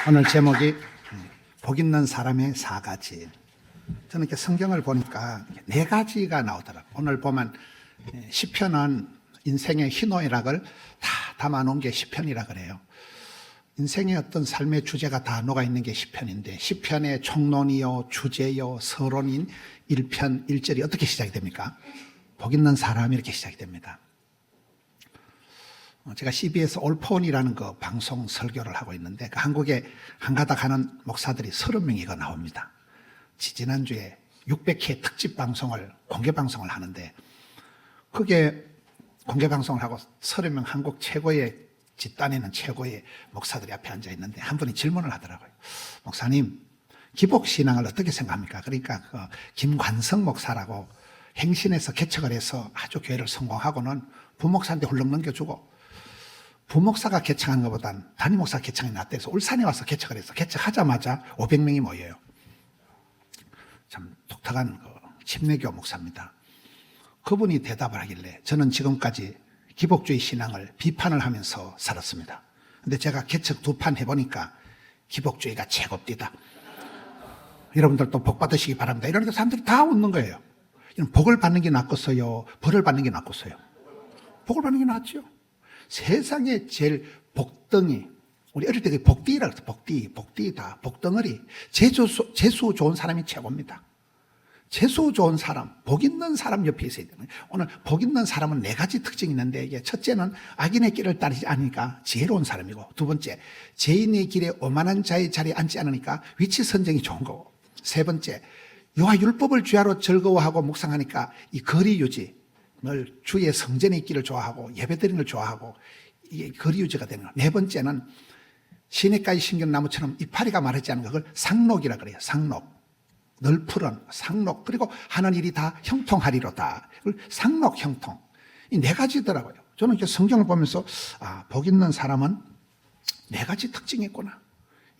오늘 제목이 복 있는 사람의 4가지. 저는 이렇게 성경을 보니까 4가지가 나오더라고요. 오늘 보면 시편은 인생의 희노애락을 다 담아놓은 게 시편이라 그래요. 인생의 어떤 삶의 주제가 다 녹아있는 게 시편인데, 시편의 총론이요 주제요 서론인 1편 1절이 어떻게 시작이 됩니까? 복 있는 사람 이렇게 시작이 됩니다. 제가 CBS 올포온이라는 그 방송 설교를 하고 있는데, 그 한국에 한가닥 가는 목사들이 30명이가 나옵니다. 지난주에 600회 특집 방송을, 공개 방송을 하는데, 그게 공개 방송을 하고 30명 한국 최고의, 집단에는 최고의 목사들이 앞에 앉아 있는데, 한 분이 질문을 하더라고요. 목사님, 기복신앙을 어떻게 생각합니까? 그러니까 그 김관성 목사라고 행신에서 개척을 해서 아주 교회를 성공하고는 부목사한테 훌렁 넘겨주고, 부목사가 개척한 것보단 담임목사가 개척이 낫다 해서 울산에 와서 개척을 해서 개척하자마자 500명이 모여요. 참 독특한 침례교 목사입니다. 그분이 대답을 하길래, 저는 지금까지 기복주의 신앙을 비판을 하면서 살았습니다. 근데 제가 개척 2판 해보니까 기복주의가 최고입니다. 여러분들도 복 받으시기 바랍니다. 이러니까 사람들이 다 웃는 거예요. 복을 받는 게 낫겠어요? 벌을 받는 게 낫겠어요? 복을 받는 게 낫죠. 세상에 제일 복덩이, 우리 어릴 때 복디라고 했어요. 복디다, 복덩어리. 재수 좋은 사람이 최고입니다. 재수 좋은 사람, 복 있는 사람 옆에 있어야 되는 거예요. 오늘 복 있는 사람은 4가지 특징이 있는데, 이게 첫째는 악인의 길을 따르지 않으니까 지혜로운 사람이고, 두 번째, 죄인의 길에 오만한 자의 자리에 앉지 않으니까 위치 선정이 좋은 거고, 세 번째, 여호와 율법을 주야로 즐거워하고 묵상하니까 이 거리 유지, 늘 주의 성전에 있기를 좋아하고 예배드리는 걸 좋아하고 이게 거리 유지가 되는 거예요. 네 번째는 시냇가의 신경나무처럼 이파리가 마르지 않는 그걸 상록이라 그래요. 상록, 늘 푸른 상록. 그리고 하는 일이 다 형통하리로다. 상록, 형통. 이 4가지더라고요. 저는 이렇게 성경을 보면서 복 있는 사람은 4가지 특징이 있구나.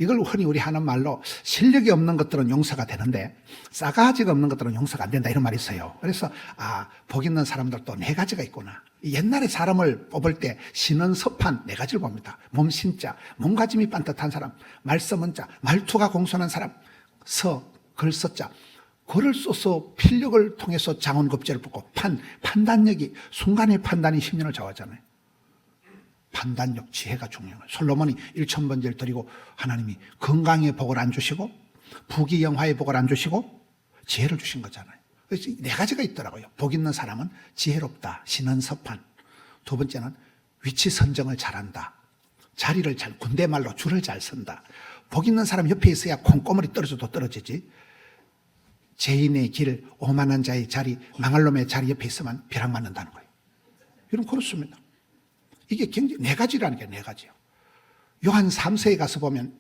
이걸 흔히 우리 하는 말로 실력이 없는 것들은 용서가 되는데 싸가지가 없는 것들은 용서가 안 된다, 이런 말이 있어요. 그래서 복 있는 사람들도 4가지가 있구나. 옛날에 사람을 뽑을 때 신은 서판 4가지를 봅니다. 몸신자, 몸가짐이 반듯한 사람, 말서문자, 말투가 공손한 사람, 글서자, 글을 써서 필력을 통해서 장원급제를 뽑고 판단력이, 순간의 판단이 10년을 좌우하잖아요. 판단력, 지혜가 중요해요. 솔로몬이 1000번제를 드리고 하나님이 건강의 복을 안 주시고 부귀영화의 복을 안 주시고 지혜를 주신 거잖아요. 그래서 4가지가 있더라고요. 복 있는 사람은 지혜롭다, 신은서판. 두 번째는 위치 선정을 잘한다. 자리를 군대 말로 줄을 잘 선다. 복 있는 사람 옆에 있어야 콩고물이 떨어져도 떨어지지. 죄인의 길, 오만한 자의 자리, 망할 놈의 자리 옆에 있으면 벼락 맞는다는 거예요. 여러분, 그렇습니다. 이게 굉장히 4가지라는 게 4가지예요. 요한 3서에 가서 보면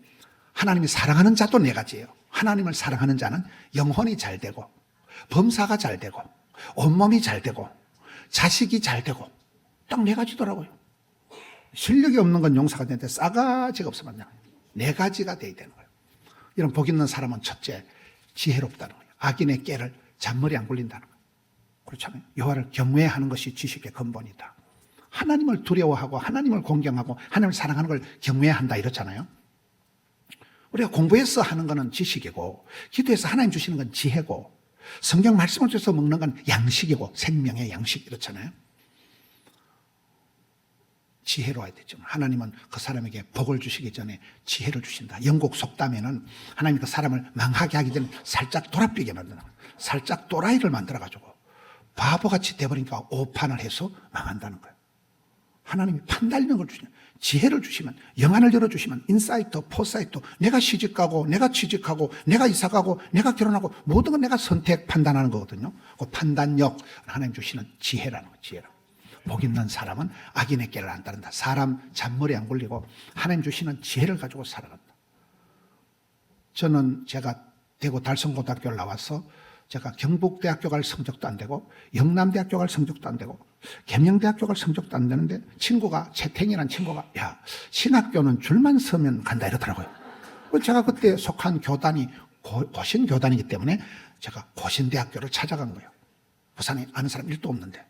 하나님이 사랑하는 자도 4가지예요. 하나님을 사랑하는 자는 영혼이 잘 되고, 범사가 잘 되고, 온몸이 잘 되고, 자식이 잘 되고, 딱 4가지더라고요. 실력이 없는 건 용서가 되는데 싸가지가 없으면 4가지가 돼야 되는 거예요. 이런 복 있는 사람은 첫째, 지혜롭다는 거예요. 악인의 깨를 잔머리 안 굴린다는 거예요. 그렇잖아요. 여호와를 경외하는 것이 지식의 근본이다. 하나님을 두려워하고 하나님을 공경하고 하나님을 사랑하는 걸 경외한다, 이렇잖아요. 우리가 공부해서 하는 거는 지식이고, 기도해서 하나님 주시는 건 지혜고, 성경 말씀을 통해서 먹는 건 양식이고, 생명의 양식, 이렇잖아요. 지혜로워야 되죠. 하나님은 그 사람에게 복을 주시기 전에 지혜를 주신다. 영국 속담에는 하나님이 그 사람을 망하게 하기 전에 살짝 돌아삐게 만든다. 살짝 또라이를 만들어가지고 바보같이 돼버리니까 오판을 해서 망한다는 거예요. 하나님이 판단력을 주시면, 지혜를 주시면, 영안을 열어주시면, 인사이트, 포사이트, 내가 시집가고, 내가 취직하고, 내가 이사가고, 내가 결혼하고, 모든 건 내가 선택, 판단하는 거거든요. 그 판단력, 하나님 주시는 지혜라는 거예요. 지혜라는 거예요. 복 있는 사람은 악인의 길을 안 따른다. 사람 잔머리 안 굴리고 하나님 주시는 지혜를 가지고 살아간다. 저는 제가 대구 달성고등학교를 나와서 제가 경북대학교 갈 성적도 안 되고 영남대학교 갈 성적도 안 되고 계명대학교 갈 성적도 안 되는데, 친구가, 채탱이라는 친구가 신학교는 줄만 서면 간다, 이러더라고요. 제가 그때 속한 교단이 고신교단이기 때문에 제가 고신대학교를 찾아간 거예요. 부산에 아는 사람 1도 없는데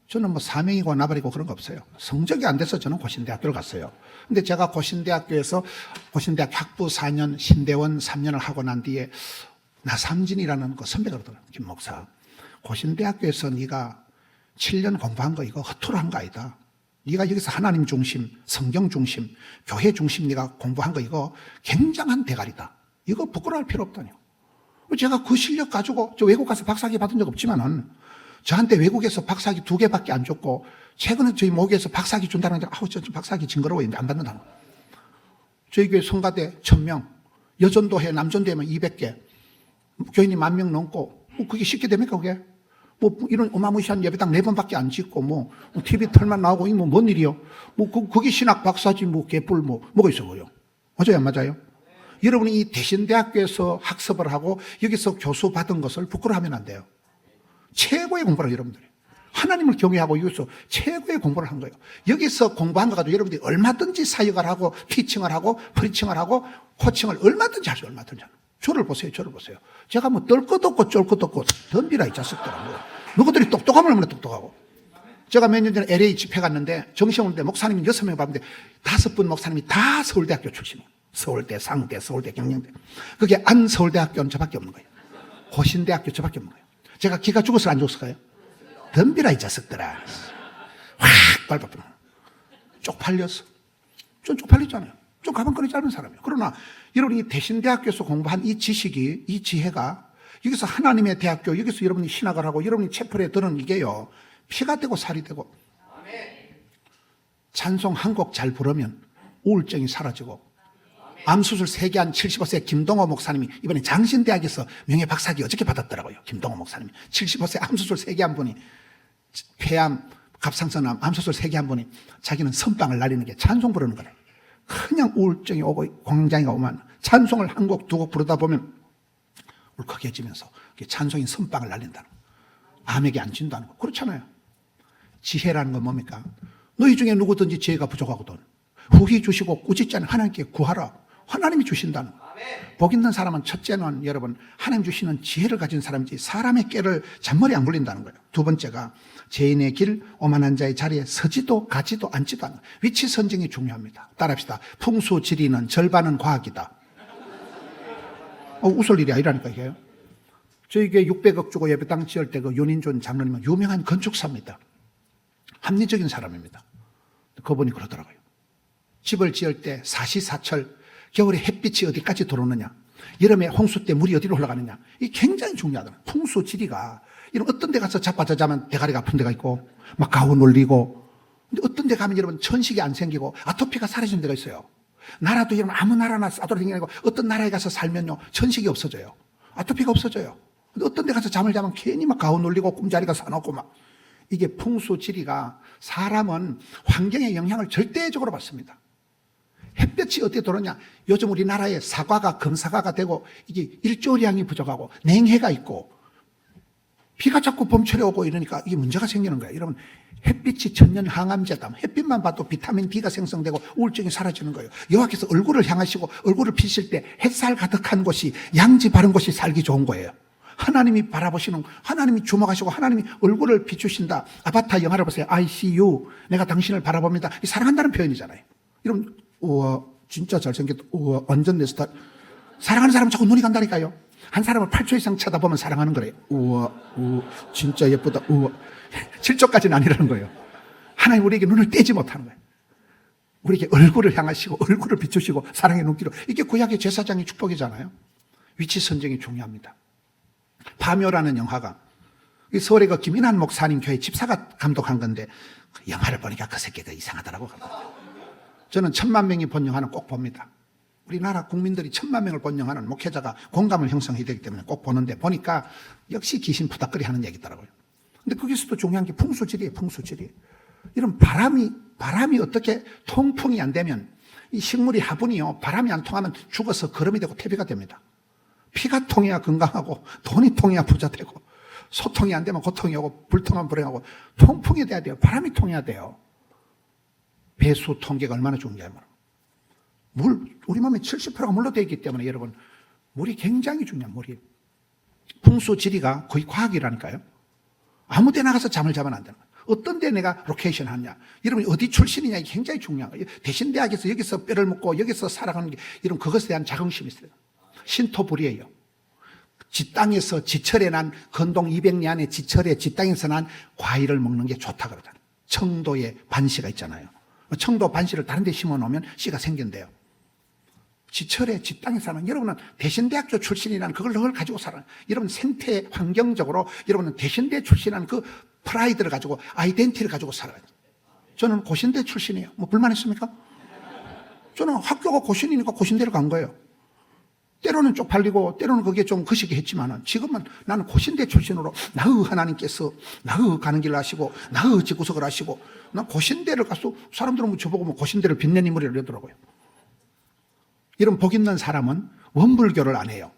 저는 뭐 사명이고 나발이고 그런 거 없어요. 성적이 안 돼서 저는 고신대학교를 갔어요. 근데 제가 고신대학교에서 고신대학 학부 4년, 신대원 3년을 하고 난 뒤에 나삼진이라는 그 선배가 그러더라고요. 김 목사. 고신대학교에서 네가 7년 공부한 거 이거 허투루 한 거 아니다. 네가 여기서 하나님 중심, 성경 중심, 교회 중심 네가 공부한 거 이거 굉장한 대가리다. 이거 부끄러워할 필요 없다뇨. 제가 그 실력 가지고 저 외국 가서 박사학위 받은 적 없지만은 저한테 외국에서 박사학위 2개밖에 안 줬고 최근에 저희 모교에서 박사학위 준다는 데 아우 저 박사학위 징그러워 안 받는다는 거예요. 저희 교회 성가대 1000명, 여전도회 남전도회면 200개, 교인이 10,000명 넘고 그게 쉽게 됩니까 그게? 이런 어마무시한 예배당 4번밖에 안 짓고 TV 털만 나오고 뭔 일이요? 그게 신학 박사지 개뿔 뭐가 있어 보여. 맞아요 안 맞아요? 여러분이 이 대신대학교에서 학습을 하고 여기서 교수 받은 것을 부끄러워하면 안 돼요. 최고의 공부를 여러분들이. 하나님을 경외하고 여기서 최고의 공부를 한 거예요. 여기서 공부한 거 가지고 여러분들이 얼마든지 사역을 하고 티칭을 하고 프리칭을 하고 코칭을 얼마든지 하죠. 얼마든지. 저를 보세요. 제가 떨 것도 없고 쫄 것도 없고 덤비라 이 자식들아. 누구들이 똑똑하면 얼마나 똑똑하고. 제가 몇 년 전에 LA 집회 갔는데 정시원대 목사님이 6명 봤는데 5분 목사님이 다 서울대학교 출신이에요. 서울대, 상대, 서울대, 경영대. 그게 안 서울대학교는 저밖에 없는 거예요. 고신대학교 저밖에 없는 거예요. 제가 기가 죽어서 안 죽었을까요? 덤비라 이 자식들아. 확 밟아버려. 쪽팔렸어. 좀 쪽팔렸잖아요. 좀 가방끈이 짧은 사람이에요. 그러나 여러분이 대신대학교에서 공부한 이 지식이, 이 지혜가 여기서 하나님의 대학교, 여기서 여러분이 신학을 하고 여러분이 채플에 들은 이게요. 피가 되고 살이 되고. 찬송 한 곡 잘 부르면 우울증이 사라지고 암수술 3개 한 75세 김동호 목사님이 이번에 장신대학에서 명예박사학위 어저께 받았더라고요. 김동호 목사님이 75세 암수술 3개 한 분이 폐암, 갑상선암 암수술 3개 한 분이 자기는 선빵을 날리는 게 찬송 부르는 거래. 그냥 우울증이 오고 광장이가 오면 찬송을 한 곡, 2곡 부르다 보면 울컥해지면서 찬송이 선빵을 날린다는 거. 암에게 안 진다는 거. 그렇잖아요. 지혜라는 건 뭡니까? 너희 중에 누구든지 지혜가 부족하거든. 후히 주시고 꾸짖지 않은 하나님께 구하라. 하나님이 주신다는 거. 복 있는 사람은 첫째는 여러분 하나님 주시는 지혜를 가진 사람이지 사람의 꾀를 잔머리 안 굴린다는 거예요. 두 번째가 죄인의 길 오만한 자의 자리에 서지도 가지도 앉지도 않는 위치 선정이 중요합니다. 따라합시다. 풍수지리는 절반은 과학이다. 웃을 일이 아니라니까 이게요. 저희 교회 600억 주고 예배당 지을 때 그 윤인존 장로님은 유명한 건축사입니다. 합리적인 사람입니다. 그분이 그러더라고요. 집을 지을 때 사시사철 겨울에 햇빛이 어디까지 들어오느냐, 여름에 홍수 때 물이 어디로 올라가느냐, 이게 굉장히 중요하더라고요. 풍수 지리가 이런 어떤 데 가서 자빠져 자면 대가리가 아픈 데가 있고 막 가우 눌리고, 근데 어떤 데 가면 여러분 천식이 안 생기고 아토피가 사라지는 데가 있어요. 나라도 여러분 아무 나라나 싸돌아다니는 게 아니고 어떤 나라에 가서 살면요 천식이 없어져요. 아토피가 없어져요. 근데 어떤 데 가서 잠을 자면 괜히 막 가우 눌리고 꿈자리가 사놓고 막, 이게 풍수 지리가 사람은 환경의 영향을 절대적으로 받습니다. 햇볕이 어떻게 들어오냐? 요즘 우리나라에 사과가 금사과가 되고 이게 일조량이 부족하고 냉해가 있고 비가 자꾸 봄철에 오고 이러니까 이게 문제가 생기는 거예요. 여러분 햇빛이 천년 항암제다. 햇빛만 봐도 비타민 D가 생성되고 우울증이 사라지는 거예요. 여호와께서 얼굴을 향하시고 얼굴을 비칠 때 햇살 가득한 곳이 양지 바른 곳이 살기 좋은 거예요. 하나님이 바라보시는, 하나님이 주목하시고 하나님이 얼굴을 비추신다. 아바타 영화를 보세요. I see you. 내가 당신을 바라봅니다. 사랑한다는 표현이잖아요. 여러분 우와 진짜 잘생겼다. 우와 완전 내 스타일. 사랑하는 사람은 자꾸 눈이 간다니까요. 한 사람을 8초 이상 쳐다보면 사랑하는 거래요. 우와 진짜 예쁘다. 우와 7초까지는 아니라는 거예요. 하나님 우리에게 눈을 떼지 못하는 거예요. 우리에게 얼굴을 향하시고 얼굴을 비추시고 사랑의 눈길로. 이게 구약의 제사장의 축복이잖아요. 위치 선정이 중요합니다. 파묘라는 영화가 서울의 그 김인환 목사님 교회 집사가 감독한 건데 그 영화를 보니까 그 새끼가 이상하더라고. 저는 10,000,000명이 본 영화는 꼭 봅니다. 우리나라 국민들이 10,000,000명을 본 영화는 목회자가 공감을 형성해야 되기 때문에 꼭 보는데 보니까 역시 귀신 푸닥거리 하는 얘기더라고요. 근데 거기서도 중요한 게 풍수지리예요. 풍수지리. 이런 바람이 어떻게 통풍이 안 되면 이 식물이 화분이요 바람이 안 통하면 죽어서 거름이 되고 퇴비가 됩니다. 피가 통해야 건강하고 돈이 통해야 부자 되고 소통이 안 되면 고통이 오고 불통하면 불행하고 통풍이 돼야 돼요. 바람이 통해야 돼요. 배수 통계가 얼마나 중요하면 우리 몸의 70%가 물로 되어 있기 때문에 여러분 물이 굉장히 중요한 물이. 풍수 지리가 거의 과학이라니까요. 아무 데 나가서 잠을 자면 안 되는 거예요. 어떤 데 내가 로케이션 하냐. 여러분이 어디 출신이냐 이게 굉장히 중요한 거예요. 대신대학에서 여기서 뼈를 묻고 여기서 살아가는 게 이런 그것에 대한 자긍심이 있어요. 신토불이에요. 지 땅에서 지철에 난 건동 200년의 지철에 지 땅에서 난 과일을 먹는 게 좋다 그러잖아요. 청도에 반씨가 있잖아요. 청도 반씨를 다른 데 심어 놓으면 씨가 생긴대요. 지철에 지 땅에 사는 여러분은 대신대학교 출신이라는 그걸 가지고 살아요. 여러분 생태 환경적으로 여러분은 대신대 출신이라는 그 프라이드를 가지고 아이덴티티를 가지고 살아요. 저는 고신대 출신이에요. 뭐 불만 있습니까? 저는 학교가 고신이니까 고신대를 간 거예요. 때로는 쪽팔리고 때로는 그게 좀 거시기 했지만은 지금은 나는 고신대 출신으로 나의 하나님께서 나의 가는 길을 하시고 나의 집구석을 하시고 난 고신대를 가서 사람들은 저보고 뭐 고신대를 빛낸 인물이라고 그러더라고요. 이런 복 있는 사람은 원불교를 안 해요.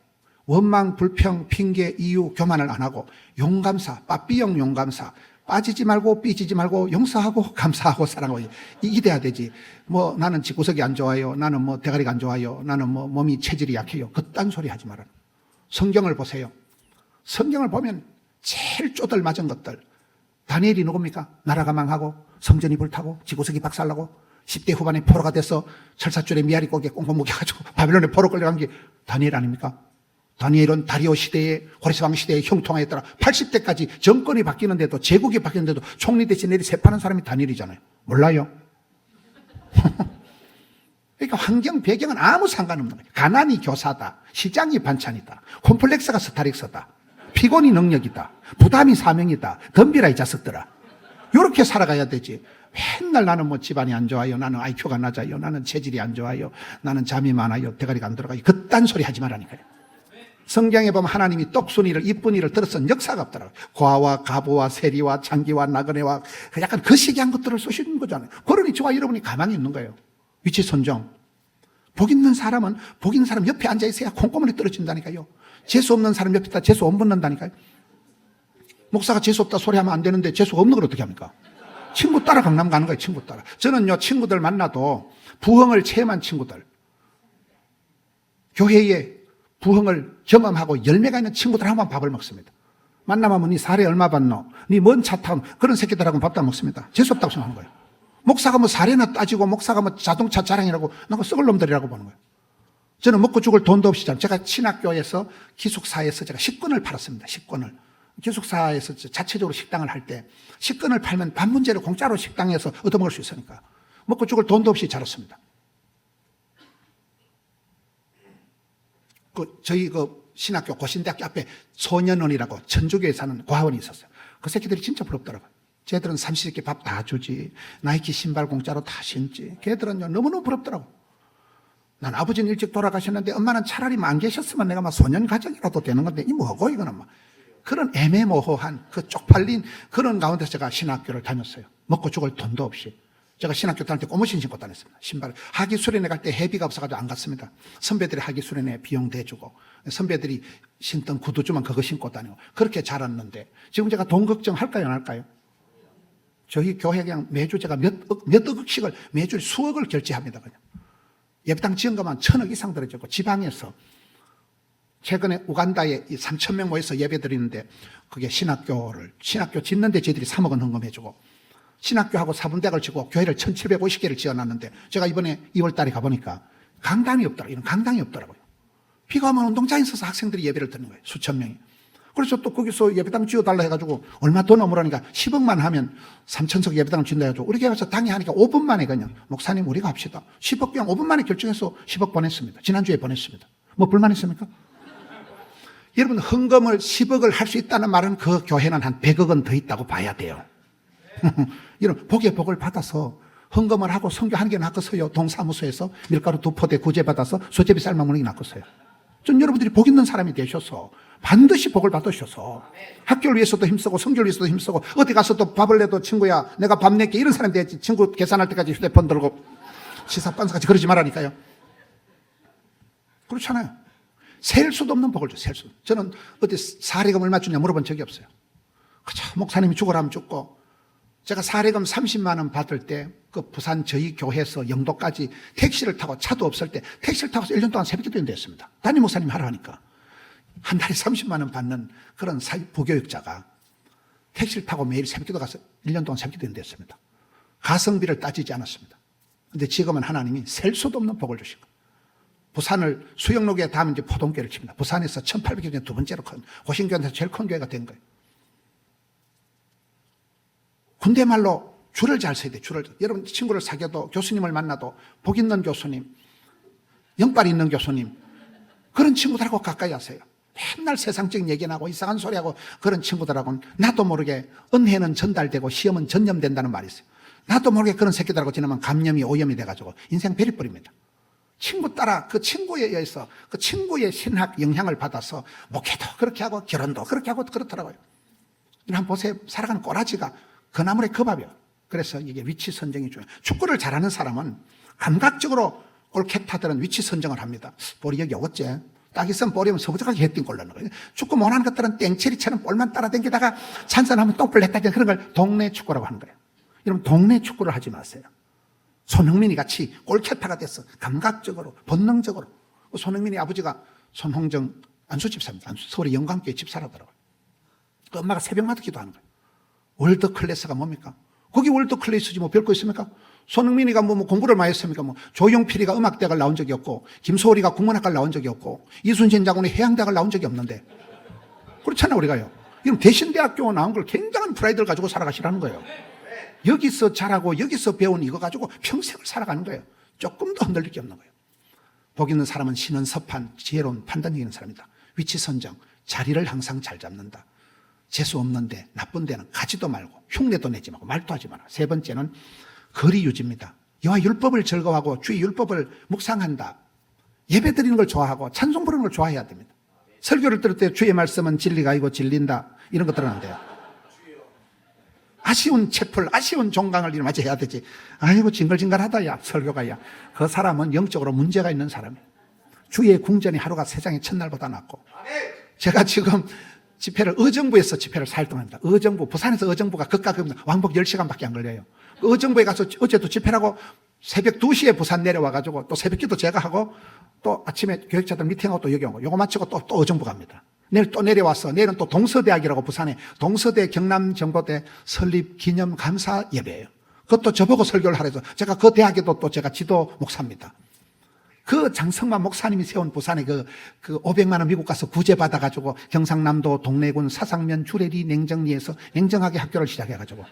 원망, 불평, 핑계, 이유, 교만을 안 하고 용감사, 빠삐용 용감사, 빠지지 말고 삐지지 말고 용서하고 감사하고 사랑하고 이게 돼야 되지. 뭐 나는 집구석이 안 좋아요. 나는 뭐 대가리가 안 좋아요. 나는 뭐 몸이 체질이 약해요. 그딴 소리 하지 말아요. 성경을 보세요. 성경을 보면 제일 쪼들 맞은 것들. 다니엘이 누굽니까? 나라가 망하고 성전이 불타고 집구석이 박살나고 10대 후반에 포로가 돼서 철사줄에 미아리 고개 꽁꽁 묶여가지고 바벨론에 포로 끌려간 게 다니엘 아닙니까? 다니엘은 다리오 시대에 호레스왕 시대에 형통하였더라. 80대까지 정권이 바뀌는데도 제국이 바뀌는데도 총리 대신 내리 세파는 사람이 다니엘이잖아요. 몰라요? 그러니까 환경 배경은 아무 상관없는 거예요. 가난이 교사다. 시장이 반찬이다. 콤플렉스가 스타렉스다. 피곤이 능력이다. 부담이 사명이다. 덤비라 이 자식들아. 이렇게 살아가야 되지. 맨날 나는 뭐 집안이 안 좋아요. 나는 IQ가 낮아요. 나는 체질이 안 좋아요. 나는 잠이 많아요. 대가리가 안 들어가요. 그딴 소리 하지 말라니까요. 성경에 보면 하나님이 똑순이를 이쁜이를 들어선 역사가 없더라고요. 고아와 가부와 세리와 장기와 나그네와 약간 그 시기한 것들을 쓰시는 거잖아요. 그러니 저와 여러분이 가만히 있는 거예요. 위치 선정. 복 있는 사람은 복 있는 사람 옆에 앉아 있어야 콩고물이 떨어진다니까요. 재수 없는 사람 옆에 있다 재수 안 붙는다니까요. 목사가 재수 없다 소리 하면 안 되는데 재수가 없는 걸 어떻게 합니까? 친구 따라 강남 가는 거예요. 친구 따라. 저는요 친구들 만나도 부흥을 체험한 친구들, 교회에 부흥을 경험하고 열매가 있는 친구들하고만 밥을 먹습니다. 만나면 니 살에 얼마 받노? 니 뭔 차 타노? 그런 새끼들하고는 밥도 안 먹습니다. 재수없다고 생각하는 거예요. 목사가 뭐 사례나 따지고 목사가 뭐 자동차 자랑이라고 나그 썩을 놈들이라고 보는 거예요. 저는 먹고 죽을 돈도 없이 제가 신학교에서 기숙사에서 제가 식권을 팔았습니다. 식권을. 기숙사에서 자체적으로 식당을 할 때 식권을 팔면 반문제를 공짜로 식당에서 얻어먹을 수 있으니까 먹고 죽을 돈도 없이 자랐습니다. 저희 신학교 고신대학교 앞에 소년원이라고 천주교에 사는 고아원이 있었어요. 그 새끼들이 진짜 부럽더라고요. 쟤들은 삼시세끼 밥 다 주지. 나이키 신발 공짜로 다 신지. 걔들은요 너무너무 부럽더라고. 난 아버지는 일찍 돌아가셨는데 엄마는 차라리 안 계셨으면 내가 막 소년 가정이라도 되는 건데 이 뭐고 이거는 막. 그런 애매모호한 그 쪽팔린 그런 가운데서 제가 신학교를 다녔어요. 먹고 죽을 돈도 없이. 제가 신학교 다닐 때 고무신 신고 다녔습니다. 신발을. 학위 수련회 갈 때 회비가 없어가지고 안 갔습니다. 선배들이 학위 수련회 비용 대주고 선배들이 신던 구두주만 그거 신고 다니고 그렇게 자랐는데 지금 제가 돈 걱정할까요 안 할까요? 저희 교회 그냥 매주 제가 몇 억씩을 매주 수억을 결제합니다. 그냥. 예배당 지원금만 1,000억 이상 들어졌고 지방에서 최근에 우간다에 3,000명 모여서 예배 드리는데 그게 신학교 짓는데 저희들이 3억원 헌금해주고 신학교하고 사분대학을 지고 교회를 1,750개를 지어놨는데 제가 이번에 2월 달에 가보니까 강당이 없더라고요. 이런 강당이 없더라고요. 비가 오면 운동장에 서서 학생들이 예배를 드는 거예요. 수천 명이. 그래서 또 거기서 예배당 지어달라 해가지고 얼마 돈 없으라니까 10억만 하면 3,000석 예배당을 지는다 해가지고 우리 교회 가서 당에 하니까 5분 만에 그냥 목사님 우리가 합시다. 10억 그냥 5분 만에 결정해서 10억 보냈습니다. 지난주에 보냈습니다. 뭐 불만 있습니까? 여러분 헌금을 10억을 할 수 있다는 말은 그 교회는 한 100억은 더 있다고 봐야 돼요. 이런 복의 복을 받아서 헌금을 하고 선교하는 게 낫겠어요. 동사무소에서 밀가루 2포대 구제 받아서 수제비 삶아 먹는 게 낫겠어요. 전 여러분들이 복 있는 사람이 되셔서 반드시 복을 받으셔서 학교를 위해서도 힘쓰고 선교를 위해서도 힘쓰고 어디 가서 또 밥을 내도 친구야 내가 밥 낼게 이런 사람이 돼야지. 친구 계산할 때까지 휴대폰 들고 시사반사같이 그러지 말라니까요. 그렇잖아요. 셀 수도 없는 복을 줘. 셀 수. 저는 어디 사례금 얼마 주냐 물어본 적이 없어요. 그쵸 목사님이 죽으라면 죽고 제가 사례금 30만 원 받을 때 그 부산 저희 교회에서 영도까지 택시를 타고 차도 없을 때 택시를 타고 1년 동안 새벽기도를 했습니다. 담임 목사님이 하라 하니까 한 달에 30만 원 받는 그런 부교육자가 택시를 타고 매일 새벽기도 가서 1년 동안 새벽기도 됐습니다. 가성비를 따지지 않았습니다. 근데 지금은 하나님이 셀 수도 없는 복을 주신 거예요. 부산을 수영로교에 다음은 이제 포동교회를 칩니다. 부산에서 1800여 년 두 번째로 큰, 고신교회에서 제일 큰 교회가 된 거예요. 군대 말로 줄을 잘 서야 돼, 줄을. 여러분, 친구를 사귀어도 교수님을 만나도 복 있는 교수님, 영빨 있는 교수님, 그런 친구들하고 가까이 하세요. 맨날 세상적인 얘기나 하고 이상한 소리하고 그런 친구들하고는 나도 모르게 은혜는 전달되고 시험은 전염된다는 말이 있어요. 나도 모르게 그런 새끼들하고 지나면 감염이 오염이 돼가지고 인생 베리 버립니다. 친구 따라 그 친구에 의해서 그 친구의 신학 영향을 받아서 목회도 그렇게 하고 결혼도 그렇게 하고 그렇더라고요. 한번 보세요. 살아가는 꼬라지가 그 나물에 그 밥이에요. 그래서 이게 위치 선정이 중요해요. 축구를 잘하는 사람은 감각적으로 골키퍼들은 위치 선정을 합니다. 볼이 여기 오겠지. 딱 있으면 볼이면 서부적하게 헤딩 골 넣는 거예요. 축구 못하는 것들은 땡처리처럼 볼만 따라다니다가 찬스하면 똥볼 냈다 그런 걸 동네 축구라고 하는 거예요. 여러분, 동네 축구를 하지 마세요. 손흥민이 같이 골키퍼가 됐어. 감각적으로, 본능적으로. 손흥민이 아버지가 손홍정 안수 집사입니다. 서울의 영광교회 집사라더라고요. 그 엄마가 새벽마다 기도하는 거예요. 월드 클래스가 뭡니까? 거기 월드 클래스지 뭐 별거 있습니까? 손흥민이가 뭐 공부를 많이 했습니까? 뭐 조용필이가 음악대학을 나온 적이 없고, 김소월이가 국문학과를 나온 적이 없고, 이순신 장군이 해양대학을 나온 적이 없는데. 그렇잖아요, 우리가요. 그럼 대신대학교 나온 걸 굉장한 프라이드를 가지고 살아가시라는 거예요. 여기서 자라고 여기서 배운 이거 가지고 평생을 살아가는 거예요. 조금도 흔들릴 게 없는 거예요. 복 있는 사람은 신은 섭한 지혜로운 판단력 있는 사람이다. 위치 선정, 자리를 항상 잘 잡는다. 재수 없는데 나쁜 데는 가지도 말고 흉내도 내지 말고 말도 하지 마라. 세 번째는 거리 유지입니다. 여호와 율법을 즐거워하고 주의 율법을 묵상한다. 예배 드리는 걸 좋아하고 찬송 부르는 걸 좋아해야 됩니다. 설교를 들을 때 주의 말씀은 진리가 아니고 진린다. 이런 것들은 안 돼요. 아쉬운 채플, 아쉬운 종강을 이렇게 해야 되지. 아이고 징글징글하다 야 설교가 야. 그 사람은 영적으로 문제가 있는 사람이에요. 주의 궁전이 하루가 세상의 첫날보다 낫고. 제가 지금 집회를 의정부에서 집회를 4일 동안 합니다. 의정부, 부산에서 의정부가 극과 극입니다. 왕복 10시간밖에 안 걸려요. 의정부에 가서 어제도 집회라고 새벽 2시에 부산 내려와가지고 또 새벽기도 제가 하고 또 아침에 교육자들 미팅하고 또 여기 오고 요거 마치고 또 의정부 갑니다. 내일 또 내려와서 내일은 또 동서대학이라고 부산에 동서대 경남정보대 설립 기념 감사 예배예요. 그것도 저보고 설교를 하래서 제가 그 대학에도 또 제가 지도 목사입니다. 그 장성만 목사님이 세운 부산에 그 500만 원 미국 가서 구제받아가지고 경상남도 동래군 사상면 주례리 냉정리에서 냉정하게 학교를 시작해가지고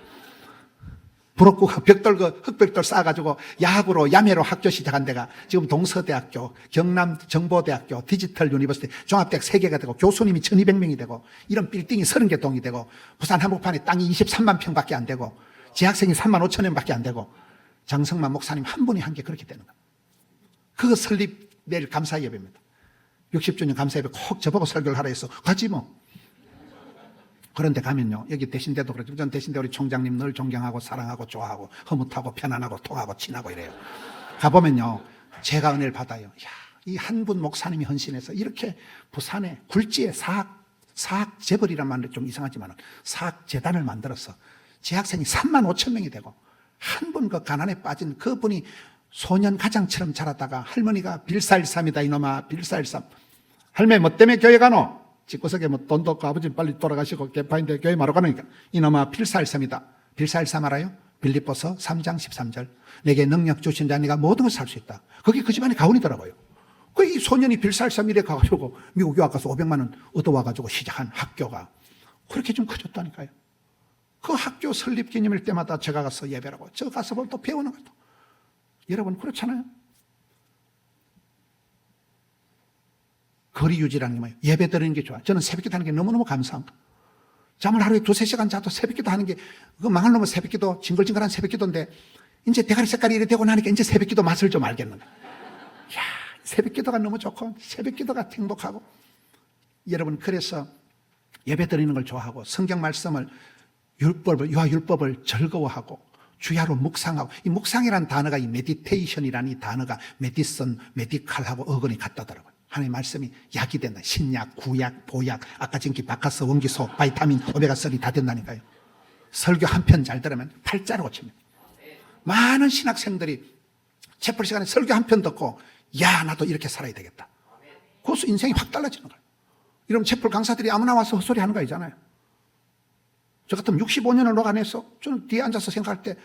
부럭국 벽돌 흑벽돌 쌓아가지고 야학으로 야매로 학교 시작한 데가 지금 동서대학교, 경남정보대학교, 디지털 유니버시티, 종합대학 3개가 되고 교수님이 1200명이 되고 이런 빌딩이 30개 동이 되고 부산 한복판에 땅이 23만 평밖에 안 되고 재학생이 3만 5천 명밖에 안 되고 장성만 목사님 한 분이 한 게 그렇게 되는 거예요. 그 설립 내일 감사 예배입니다. 60주년 감사 예배 꼭 저보고 설교를 하라 해서 가지 뭐. 그런데 가면요, 여기 대신대도 그렇죠. 전 대신대 우리 총장님 늘 존경하고 사랑하고 좋아하고 허무하고 편안하고 통하고 친하고 이래요. 가보면요, 제가 은혜를 받아요. 야, 이 한 분 목사님이 헌신해서 이렇게 부산에 굴지에 사학 재벌이란 말은 좀 이상하지만 사학 재단을 만들어서 재학생이 3만 5천 명이 되고 한 분 그 가난에 빠진 그분이 소년 가장처럼 자라다가 할머니가 빌사일삼이다 이놈아 빌사일삼. 할매 뭐 때문에 교회 가노? 집구석에 뭐 돈도 없고 아버지 빨리 돌아가시고 개파인데 교회 마로 가니까 이놈아 빌사일삼이다. 빌사일삼 알아요? 빌립보서 3장 13절. 내게 능력 주신 자 네가 모든 것을 살 수 있다. 그게 그 집안의 가훈이더라고요. 그 이 소년이 빌사일삼 이래 가가지고 미국 유학 가서 500만 원 얻어와가지고 시작한 학교가 그렇게 좀 커졌다니까요. 그 학교 설립 기념일 때마다 제가 가서 예배라고 저 가서 뭘 또 배우는 거죠. 여러분 그렇잖아요. 거리 유지라는 게 뭐예요? 예배 드리는 게 좋아요. 저는 새벽기도 하는 게 너무너무 감사합니다. 잠을 하루에 2-3시간 자도 새벽기도 하는 게 그 망할 놈은 새벽기도 징글징글한 새벽기도인데 이제 대가리 색깔이 이래 되고 나니까 이제 새벽기도 맛을 좀 알겠는 거예요. 이야, 새벽기도가 너무 좋고 새벽기도가 행복하고 여러분 그래서 예배 드리는 걸 좋아하고 성경 말씀을 유아 율법을 즐거워하고 주야로 묵상하고 이 묵상이라는 단어가 이 메디테이션이라는 이 단어가 메디슨, 메디칼하고 어근이 같다더라고요. 하나님의 말씀이 약이 된다. 신약, 구약, 보약, 아까 지금 바카스, 원기소, 바이타민, 오메가3 다 된다니까요. 설교 한 편 잘 들으면 팔자로 고칩니다. 많은 신학생들이 채플 시간에 설교 한 편 듣고 야 나도 이렇게 살아야 되겠다. 그것도 인생이 확 달라지는 거예요. 이러면 채플 강사들이 아무나 와서 헛소리 하는 거 아니잖아요. 저 같으면 65년을 녹아내서 저는 뒤에 앉아서 생각할 때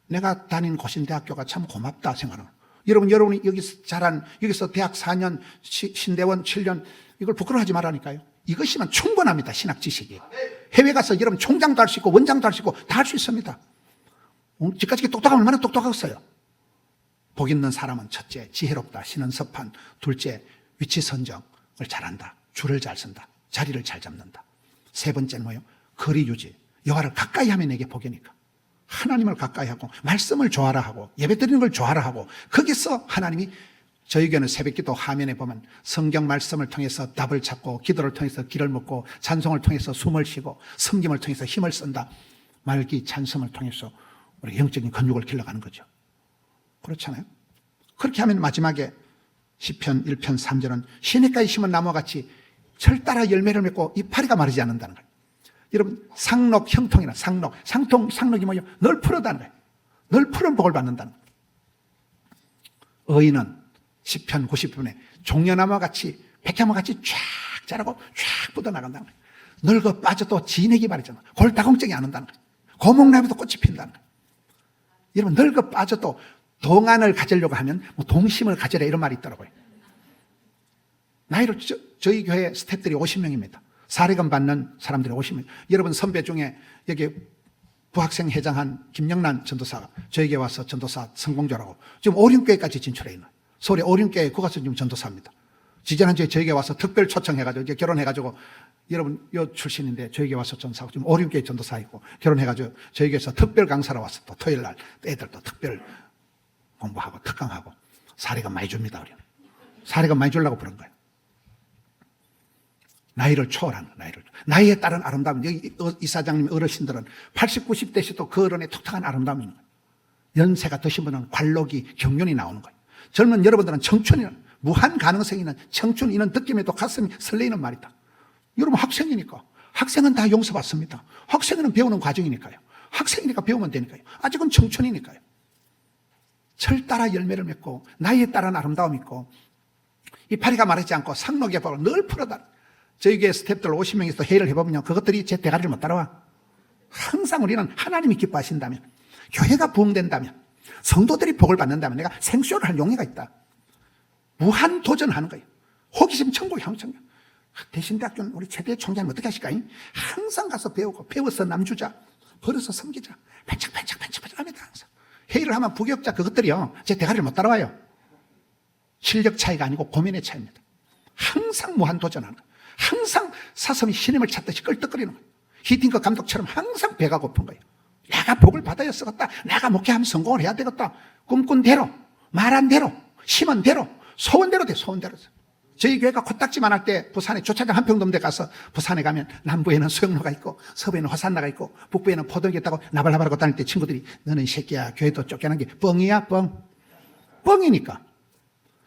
내가 다닌 고신대학교가 참 고맙다 생각하는 거예요. 여러분이 여기서 자란, 여기서 대학 4년, 신대원 7년, 이걸 부끄러워하지 말라니까요. 이것이면 충분합니다, 신학 지식이. 해외 가서 여러분 총장도 할 수 있고, 원장도 할 수 있고, 다 할 수 있습니다. 지금까지 똑똑하면 얼마나 똑똑하겠어요. 복 있는 사람은 첫째, 지혜롭다, 신은섭한. 둘째, 위치 선정을 잘한다. 줄을 잘 쓴다. 자리를 잘 잡는다. 세 번째는 뭐예요? 거리 유지. 여호와를 가까이 하면 내게 복이니까. 하나님을 가까이 하고 말씀을 좋아라 하고 예배 드리는 걸 좋아라 하고 거기서 하나님이 저에게는 새벽기도 화면에 보면 성경 말씀을 통해서 답을 찾고 기도를 통해서 길을 묻고 찬송을 통해서 숨을 쉬고 섬김을 통해서 힘을 쓴다. 말기 찬송을 통해서 우리 영적인 근육을 길러가는 거죠. 그렇잖아요. 그렇게 하면 마지막에 시편 1편 3절은 시냇가에 심은 나무와 같이 철따라 열매를 맺고 이파리가 마르지 않는다는 거예요. 여러분 상록 형통이나 상록이 뭐예요? 늘 푸르다는 거예요. 늘 푸른 복을 받는다는 거예요. 의인은 시편 90편에 종려나무와 같이 백향나무와 같이 쫙 자라고 쫙 뻗어나간다는 거예요. 늙어 빠져도 진액이 바르잖아. 골다공증이 안 온다는 거예요. 고목나무도 꽃이 핀다는 거예요. 여러분 늙어 빠져도 동안을 가지려고 하면 뭐 동심을 가져라 이런 말이 있더라고요. 나이로 저희 교회 스태프들이 50명입니다. 사례금 받는 사람들이 50명. 여러분 선배 중에 여기 부학생 회장한 김영란 전도사가 저에게 와서 전도사 성공조라고 지금 오륜교회까지 진출해 있는 서울의 오륜교회 국가서 지금 전도사입니다. 지지난주에 저에게 와서 특별 초청해가지고 이제 결혼해가지고 여러분 요 출신인데 저에게 와서 전사하고 지금 오륜교회 전도사이고 결혼해가지고 저에게서 특별 강사로 와서 또 토요일날 애들도 특별 공부하고 특강하고 사례금 많이 줍니다. 우리는 사례금 많이 주려고 그런 거예요. 나이를 초월하는 거예요. 나이에 따른 아름다움. 여기 이사장님 어르신들은 80, 90대시도 그 어른의 톡톡한 아름다움이 있는 거예요. 연세가 드신 분은 관록이 경륜이 나오는 거예요. 젊은 여러분들은 청춘이는 무한 가능성이 있는 청춘 이는 느낌에도 가슴이 설레이는 말이다. 여러분 학생이니까 학생은 다 용서받습니다. 학생은 배우는 과정이니까요. 학생이니까 배우면 되니까요. 아직은 청춘이니까요. 철 따라 열매를 맺고 나이에 따른 아름다움이 있고 이파리가 마르지 않고 상록의 복을 늘 풀어다. 저희 교회 스태프들 50명에서 회의를 해보면요. 그것들이 제 대가리를 못 따라와. 항상 우리는 하나님이 기뻐하신다면, 교회가 부흥된다면, 성도들이 복을 받는다면 내가 생쇼를 할 용의가 있다. 무한 도전하는 거예요. 호기심 천국, 향천국. 대신대학교는 우리 최대 총장님 어떻게 하실까요? 항상 가서 배우고, 배워서 남주자, 벌어서 섬기자. 반짝반짝 합니다, 항상. 회의를 하면 부격자 그것들이요. 제 대가리를 못 따라와요. 실력 차이가 아니고 고민의 차이입니다. 항상 무한 도전하는 거예요. 항상 사슴이 신임을 찾듯이 끌떡거리는 거예요. 히딩크 감독처럼 항상 배가 고픈 거예요. 내가 복을 받아야 쓰겠다. 내가 목회하면 성공을 해야 되겠다. 꿈꾼 대로, 말한 대로, 심은 대로, 소원대로 돼, 소원대로. 저희 교회가 코딱지만 할 때 부산에 주차장 한 평도 없는 데 가서 부산에 가면 남부에는 소영로가 있고 서부에는 화산나가 있고 북부에는 포도가 있다고 나발나발하고 다닐 때 친구들이 너는 이 새끼야 교회도 쫓겨난 게 뻥이야 뻥. 뻥이니까.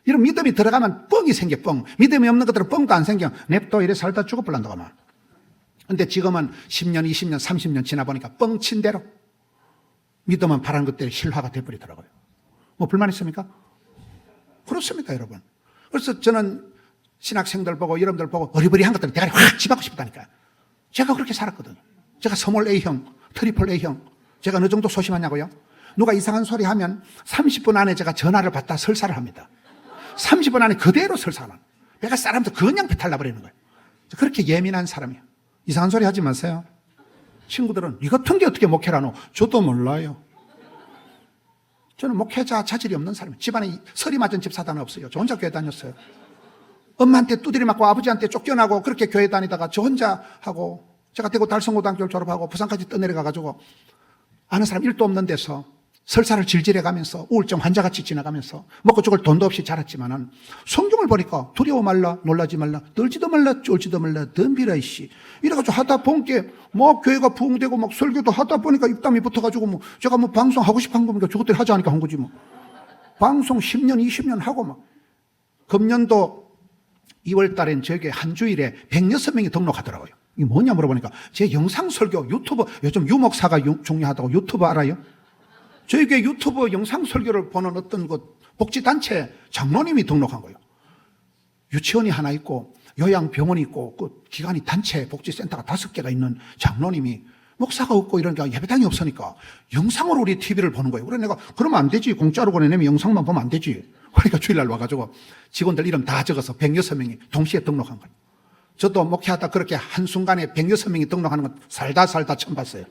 이런 믿음이 들어가면 뻥이 생겨, 뻥. 믿음이 없는 것들은 뻥도 안 생겨. 냅둬 이래 살다 죽어버린다고 하면. 근데 지금은 10년, 20년, 30년 지나보니까 뻥친 대로 믿음은 바라는 것들이 실화가 돼버리더라고요. 뭐 불만 있습니까? 그렇습니다, 여러분. 그래서 저는 신학생들 보고 여러분들 보고 어리버리한 것들을 대가리 확 집하고 싶다니까요. 제가 그렇게 살았거든요. 제가 스몰 A형, 트리플 A형. 제가 어느 정도 소심하냐고요? 누가 이상한 소리 하면 30분 안에 제가 전화를 받다 설사를 합니다. 30분 안에 그대로 설사하는. 내가 사람도 그냥 배탈나버리는 거예요. 그렇게 예민한 사람이에요. 이상한 소리 하지 마세요. 친구들은 이 같은 게 어떻게 목회를 하노? 저도 몰라요. 저는 목회자 자질이 없는 사람이에요. 집안에 서리 맞은 집사단은 없어요. 저 혼자 교회 다녔어요. 엄마한테 두드리 맞고 아버지한테 쫓겨나고 그렇게 교회 다니다가 저 혼자 하고 제가 대구 달성고등학교를 졸업하고 부산까지 떠내려가가지고 아는 사람 1도 없는 데서 설사를 질질해가면서 우울증 환자같이 지나가면서 먹고 죽을 돈도 없이 자랐지만은 성경을 보니까 두려워 말라 놀라지 말라 떨지도 말라 쫄지도 말라 덤비라 이씨 이래가지고 하다 본게 뭐 교회가 부흥되고 막 설교도 하다 보니까 입담이 붙어가지고 뭐 제가 뭐 방송 하고 싶은 겁니까 저것들이 하지 않으니까 한 거지 뭐 방송 10년 20년 하고 막 금년도 2월 달엔 저에게 한 주일에 106명이 등록하더라고요. 이게 뭐냐 물어보니까 제 영상 설교 유튜브 요즘 유목사가 중요하다고 유튜브 알아요? 저희 교회 유튜브 영상 설교를 보는 어떤 그 복지단체 장로님이 등록한 거예요. 유치원이 하나 있고 요양병원이 있고 그 기관이 단체 복지센터가 5개가 있는 장로님이 목사가 없고 이러니까 예배당이 없으니까 영상으로 우리 TV를 보는 거예요. 그래 내가 그러면 안 되지. 공짜로 보내면 영상만 보면 안 되지. 그러니까 주일날 와가지고 직원들 이름 다 적어서 106명이 동시에 등록한 거예요. 저도 목회하다 그렇게 한순간에 106명이 등록하는 건 살다 처음 봤어요.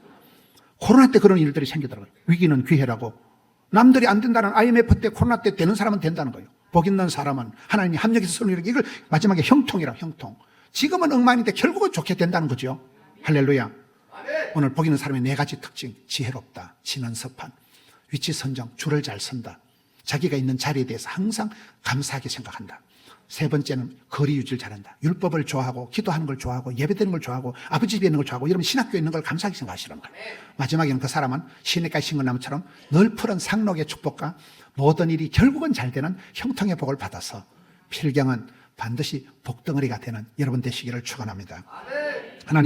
코로나 때 그런 일들이 생기더라고요. 위기는 기회라고. 남들이 안 된다는 IMF 때 코로나 때 되는 사람은 된다는 거예요. 복 있는 사람은 하나님이 합력해서 쓰는 이걸 마지막에 형통이라고 형통. 지금은 엉망인데 결국은 좋게 된다는 거죠. 할렐루야. 오늘 복 있는 사람의 4가지 특징. 지혜롭다. 신원섭한. 위치 선정. 줄을 잘 선다. 자기가 있는 자리에 대해서 항상 감사하게 생각한다. 3번째는 거리 유지를 잘한다. 율법을 좋아하고 기도하는 걸 좋아하고 예배드리는 걸 좋아하고 아버지 집에 있는 걸 좋아하고 여러분 신학교에 있는 걸 감사하게 생각하시는 거예요. 마지막에는 그 사람은 시냇가에 심은 나무처럼 늘 푸른 상록의 축복과 모든 일이 결국은 잘 되는 형통의 복을 받아서 필경은 반드시 복덩어리가 되는 여러분 되시기를 축원합니다.